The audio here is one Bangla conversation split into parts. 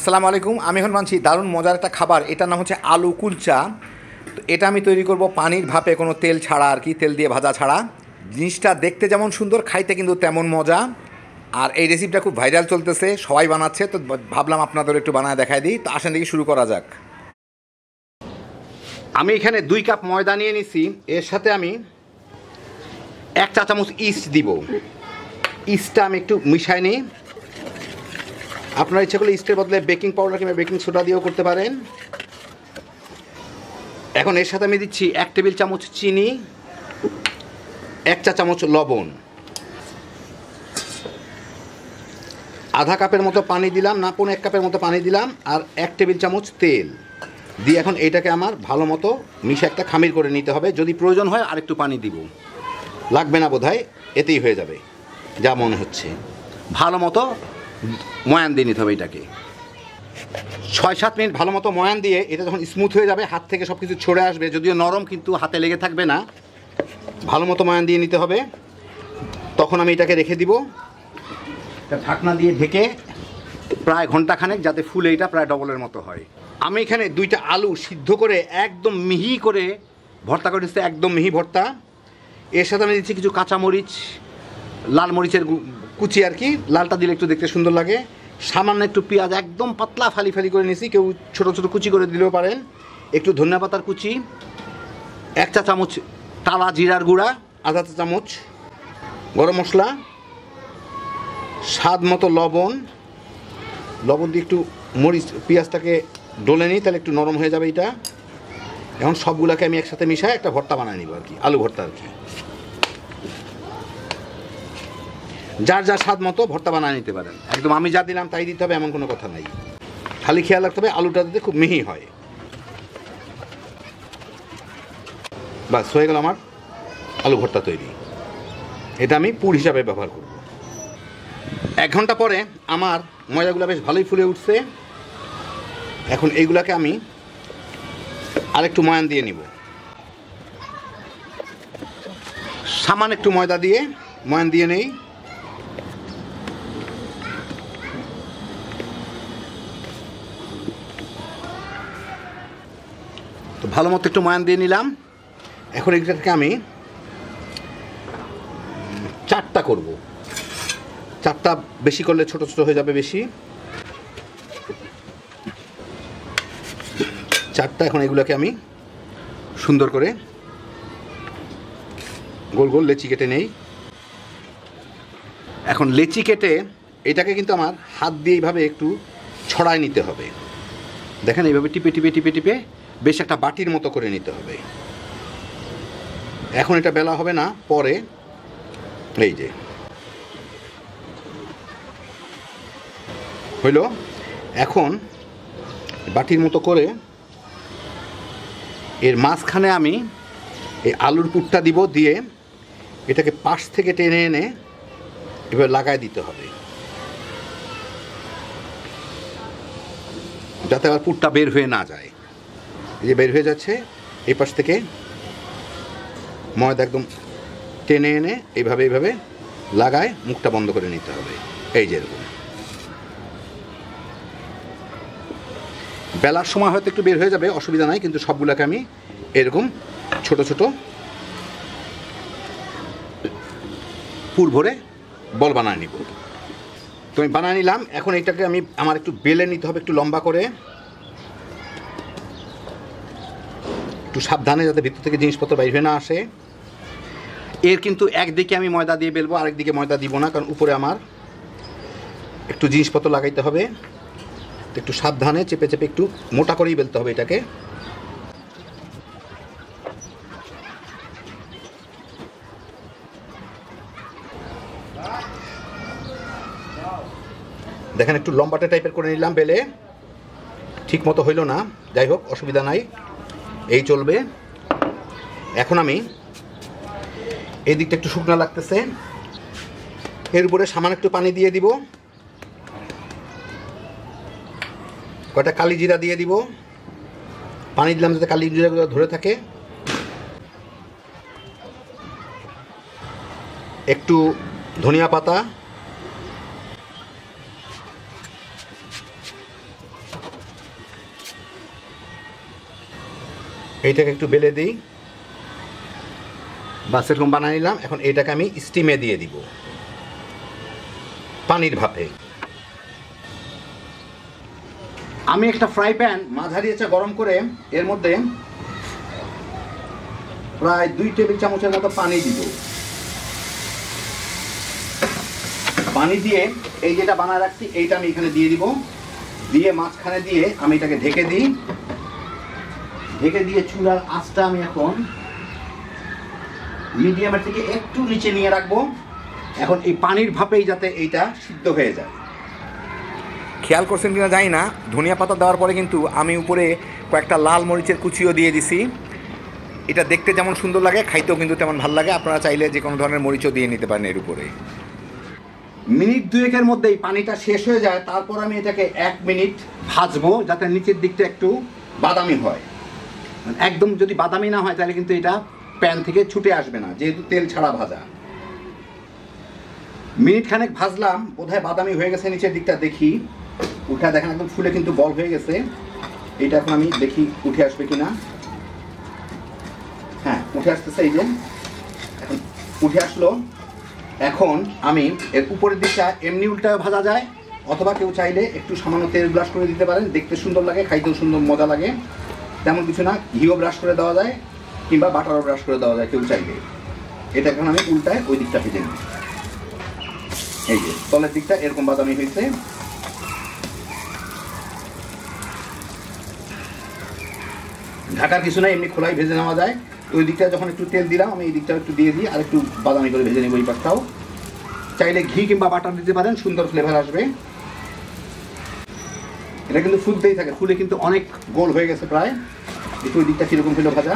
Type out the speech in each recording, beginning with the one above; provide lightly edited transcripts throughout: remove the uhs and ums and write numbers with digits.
আসসালামু আলাইকুম। আমি এখন বানছি দারুণ মজার একটা খাবার, এটার নাম হচ্ছে আলু কুলচা। তো এটা আমি তৈরি করব পানির ভাপে, কোনো তেল ছাড়া আর কি, তেল দিয়ে ভাজা ছাড়া। জিনিসটা দেখতে যেমন সুন্দর, খাইতে কিন্তু তেমন মজা। আর এই রেসিপিটা খুব ভাইরাল চলতেছে, সবাই বানাচ্ছে, তো ভাবলাম আপনাদের একটু বানায় দেখাই দিই। তো আসেন দেখি শুরু করা যাক। আমি এখানে 2 কাপ ময়দা নিয়ে নিছি, এর সাথে আমি 1 চা চামচ ইস্ট দিব। ইস্টটা আমি একটু মিশাই নিই। আপনার ইচ্ছে করলে ইস্টের বদলে বেকিং পাউডার কিংবা বেকিং সোডা দিয়েও করতে পারেন। এখন এর সাথে আমি দিচ্ছি 1 টেবিল চামচ চিনি, 1 চা চামচ লবণ, আধা কাপের মতো পানি দিলাম, না 1 কাপের মতো পানি দিলাম, আর 1 টেবিল চামচ তেল দিয়ে এখন এইটাকে আমার ভালো মতো মিশে একটা খামির করে নিতে হবে। যদি প্রয়োজন হয় আরেকটু পানি দিব, লাগবে না বোধহয়, এতেই হয়ে যাবে যা মনে হচ্ছে। ভালো মতো ময়ান দিয়ে নিতে হবে এটাকে। 6-7 মিনিট ভালো মতো ময়ান দিয়ে এটা যখন স্মুথ হয়ে যাবে, হাত থেকে সব কিছু ছড়ে আসবে, যদিও নরম কিন্তু হাতে লেগে থাকবে না, ভালো মতো ময়ান দিয়ে নিতে হবে। তখন আমি এটাকে রেখে দিব ঢাকনা দিয়ে ঢেকে প্রায় ঘন্টাখানেক, যাতে ফুলে এটা প্রায় ডবলের মতো হয়। আমি এখানে 2টা আলু সিদ্ধ করে একদম মিহি করে ভর্তা করে দিচ্ছি, একদম মিহি ভর্তা। এর সাথে আমি দিচ্ছি কিছু কাঁচামরিচ, লাল মরিচের কুচি আর কি, লালটা দিলে একটু দেখতে সুন্দর লাগে। সামান্য একটু পেঁয়াজ একদম পাতলা ফালি ফালি করে নিয়েছি, কেউ ছোটো ছোটো কুচি করে দিলেও পারেন। একটু ধনিয়া পাতার কুচি, 1 চা চামচ টালা জিরার গুঁড়া, আধা চা চামচ গরম মশলা, স্বাদ মতো লবণ। লবণ দিয়ে একটু মরিচ পেঁয়াজটাকে ডলে নিই, তাহলে একটু নরম হয়ে যাবে এটা। এখন সবগুলোকে আমি একসাথে মিশাই একটা ভর্তা বানিয়ে নিব আর কি, আলু ভর্তা আর কি। যার যার স্বাদ মতো ভর্তা বানিয়ে নিতে পারেন, একদম আমি যা দিলাম তাই দিতে হবে এমন কোনো কথা নাই। খালি খেয়াল রাখতে হবে আলুটা দিতে খুব মিহি হয়। বাস হয়ে গেল আমার আলু ভর্তা তৈরি। এটা আমি পুর হিসাবে ব্যবহার করব। 1 ঘন্টা পরে আমার ময়দাগুলো বেশ ভালোই ফুলে উঠছে। এখন এইগুলাকে আমি আরেকটু ময়ান দিয়ে নিব। সামান্য একটু ময়দা দিয়ে ময়ান দিয়ে নেই। তো ভালো মতো একটু ময়ান দিয়ে নিলাম। এখন এটাকে আমি 4টা করব। 4টা বেশি করলে ছোট ছোট হয়ে যাবে বেশি। 4টা। এখন এগুলোকে আমি সুন্দর করে গোল গোল লেচি কেটে নেই। এখন লেচি কেটে এটাকে কিন্তু আমার হাত দিয়ে এইভাবে একটু ছড়ায় নিতে হবে। দেখেন এইভাবে টিপে টিপে টিপে টিপে বেশ একটা বাটির মতো করে নিতে হবে। এখন এটা বেলা হবে না, পরে এই যে হইল। এখন বাটির মতো করে এর মাঝখানে আমি এই আলুর পুরটা দিব, দিয়ে এটাকে পাশ থেকে টেনে এনে এভাবে লাগায় দিতে হবে, যাতে আবার পুরটা বের হয়ে না যায়। এই যে বের হয়ে যাচ্ছে, এই পাশ থেকে ময়দা একদম টেনে এনে এইভাবে এইভাবে লাগায় মুখটা বন্ধ করে নিতে হবে। এই যে এরকম। বেলার সময় হয়তো একটু বের হয়ে যাবে, অসুবিধা নাই, কিন্তু সবগুলোকে আমি এরকম ছোট ছোট পুর ভরে বল বানায় নিব। তো আমি বানিয়ে নিলাম। এখন এইটাকে আমি আমার একটু বেলে নিতে হবে, একটু লম্বা করে, একটু সাবধানে, যাতে ভিতর থেকে জিনিসপত্র বাইর হয়ে না আসে। এর কিন্তু একদিকে আমি ময়দা দিয়ে বেলবো, আরেকদিকে ময়দা দিব না, কারণ উপরে আমার একটু জিনিসপত্র লাগাইতে হবে। একটু সাবধানে চেপে চেপে একটু মোটা করেই বেলতে হবে এটাকে। দেখেন একটু লম্বাটে টাইপের করে নিলাম বেলে, ঠিক মতো হইল না, যাই হোক অসুবিধা নাই, এই চলবে। এখন আমি এই দিকটা একটু শুকনো লাগতেছে, এর উপরে সামান্য একটু পানি দিয়ে দিব, কয়টা কালি জিরা দিয়ে দিব। পানি দিলাম যাতে কালি জিরাগুলো ধরে থাকে। একটু ধনিয়া পাতা, এইটাকে একটু বেলে দিই, বাস এরকম বানিয়ে নিলাম। এখন এইটাকে আমি স্টিমে দিয়ে দিব, পানির ভাপে। আমি একটা ফ্রাই প্যান মাঝারি আঁচে গরম করে এর মধ্যে প্রায় 2 টেবিল চামচের মতো পানি দিব। পানি দিয়ে এই যেটা বানায় রাখছি এইটা আমি এখানে দিয়ে দিব, দিয়ে মাঝখানে দিয়ে আমি এটাকে ঢেকে দিই। ঢেকে দিয়ে চুলার আঁচটা আমি এখন মিডিয়ামের থেকে একটু নিচে নিয়ে রাখবো। এখন এই পানির ভাপেই যাতে এইটা সিদ্ধ হয়ে যায়। খেয়াল করছেন কিনা জানি না, ধনিয়া পাতা দেওয়ার পরে কিন্তু আমি উপরে কয়েকটা লাল মরিচের কুচিও দিয়ে দিছি। এটা দেখতে যেমন সুন্দর লাগে, খাইতেও কিন্তু তেমন ভালো লাগে। আপনারা চাইলে যে কোনো ধরনের মরিচও দিয়ে নিতে পারেন এর উপরে। মিনিট 2-এর মধ্যেই পানিটা শেষ হয়ে যায়, তারপর আমি এটাকে 1 মিনিট ভাজবো যাতে নিচের দিকটা একটু বাদামি হয়। একদম যদি বাদামি না হয় তাহলে কিন্তু এটা প্যান থেকে ছুটে আসবে না, যেহেতু তেল ছাড়া ভাজা। মিনিট খানেক ভাজলাম, বোধহয় বাদামি হয়ে গেছে নিচের দিকটা। দেখি উঠে দেখেন একদম ফুলে কিন্তু বল হয়ে গেছে। এইটা এখন আমি দেখি উঠে আসবে কিনা। হ্যাঁ, উঠে আসতেছে, এই যে এখন উঠে আসলো। এখন আমি এর উপরের দিকটা এমনি উল্টায় ভাজা যায়, অথবা কেউ চাইলে একটু সামান্য তেল ব্রাশ করে দিতে পারেন, দেখতে সুন্দর লাগে, খাইতেও সুন্দর মজা লাগে। তেমন কিছু না, ঘিও ব্রাশ করে দেওয়া যায় কিংবা বাটারও ব্রাশ করে দেওয়া যায় কেউ চাইলে। এটা এখন আমি উল্টায় ওই দিকটা ভেজে নিই। এই যে তলের দিকটা এরকম বাদামি হয়েছে। ঢাকার কিছু না, এমনি খোলাই ভেজে নেওয়া যায়। ওই দিকটা যখন একটু তেল দিলাম, আমি এই দিকটা একটু দিয়ে দিই আর একটু বাদামি করে ভেজে নিব। ওই পাশটাও চাইলে ঘি কিংবা বাটার দিতে পারেন, সুন্দর ফ্লেভার আসবে। এটা কিন্তু ফুলতেই থাকে, ফুলে কিন্তু অনেক গোল হয়ে গেছে প্রায়। একটু ওই দিকটা কীরকম ছিল ভাজা।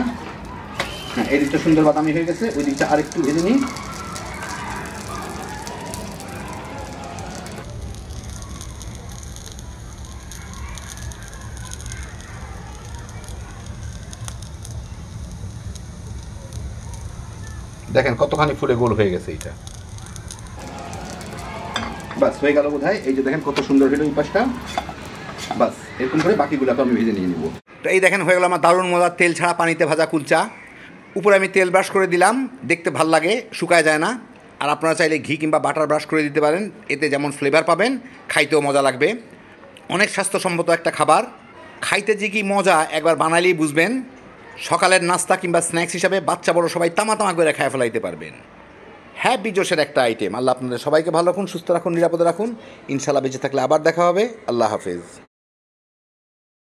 হ্যাঁ, এই দিকটা সুন্দর বাদামি হয়ে গেছে, ওই দিকটা আর একটু ভেজে নিই। দেখেন কতখানি ফুলে গোল হয়ে গেছে এইটা। বাস হয়ে গেল বোধহয়। এই যে দেখেন কত সুন্দর হলো এই পাশটা। বাস এরকম করে বাকিগুলোকে আমি ভেজে নিয়ে নিব। তো এই দেখেন হয়ে গেল আমার দারুণ মজার তেল ছাড়া পানিতে ভাজা কুলচা। উপরে আমি তেল ব্রাশ করে দিলাম, দেখতে ভাল লাগে, শুকায় যায় না। আর আপনারা চাইলে ঘি কিংবা বাটার ব্রাশ করে দিতে পারেন, এতে যেমন ফ্লেভার পাবেন, খাইতেও মজা লাগবে। অনেক স্বাস্থ্যসম্মত একটা খাবার, খাইতে যে কি মজা একবার বানালেই বুঝবেন। সকালের নাস্তা কিংবা স্ন্যাক্স হিসাবে বাচ্চা বড় সবাই তামা তামা করে খায় ফেলাইতে পারবেন। হ্যাপি জোশের একটা আইটেম। আল্লাহ আপনাদের সবাইকে ভালো রাখুন, সুস্থ রাখুন, নিরাপদে রাখুন। ইনশাল্লাহ বেঁচে থাকলে আবার দেখা হবে। আল্লাহ হাফেজ।